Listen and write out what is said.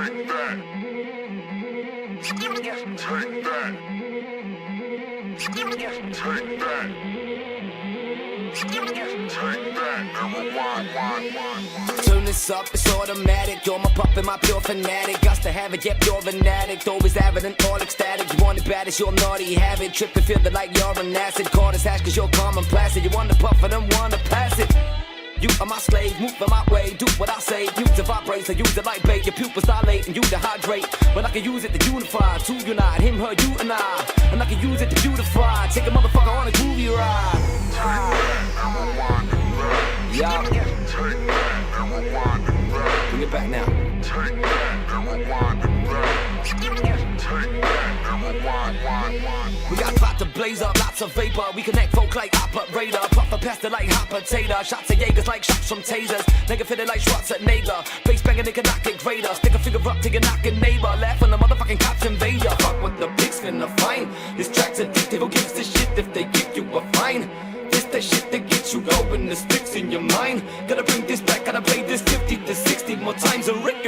Take that. Take that. Take that. Take that. Turn this up, it's automatic. You're my puppet, my pure fanatic. Got to have it, yep, you're an addict. Always avid and all ecstatic. You want it bad, it's your naughty habit. Trip and feel it like you're an acid. Call this hash cause you're calm and placid. You want to puff and then want to pass it. You are my slave, move in my way, do what I say. Use the vibrates, I use it like bait. Your pupils dilate and you dehydrate. When I can use it to unify, to unite, him, her, you and I. And I can use it to beautify, take a motherfucker on a groovy ride. Yeah. Bring it back now. We got pot to blaze up, lots of vapor. We connect folk like operator. Puff a pasta like hot potato. Shots of Jaegers like shots from tasers. Nigga fitted like Schwarzenegger. Bass banging, nigga knock it greater. Stick a finger up to your knocking neighbor. Laugh when the motherfucking cops invade ya. Fuck what the pigs finna find. This track's addictive. Who gives a shit if they give you a fine? This the shit that gets you going. The sticks in your mind. Gotta bring this back. Gotta play this 50 to 60 more times a rip.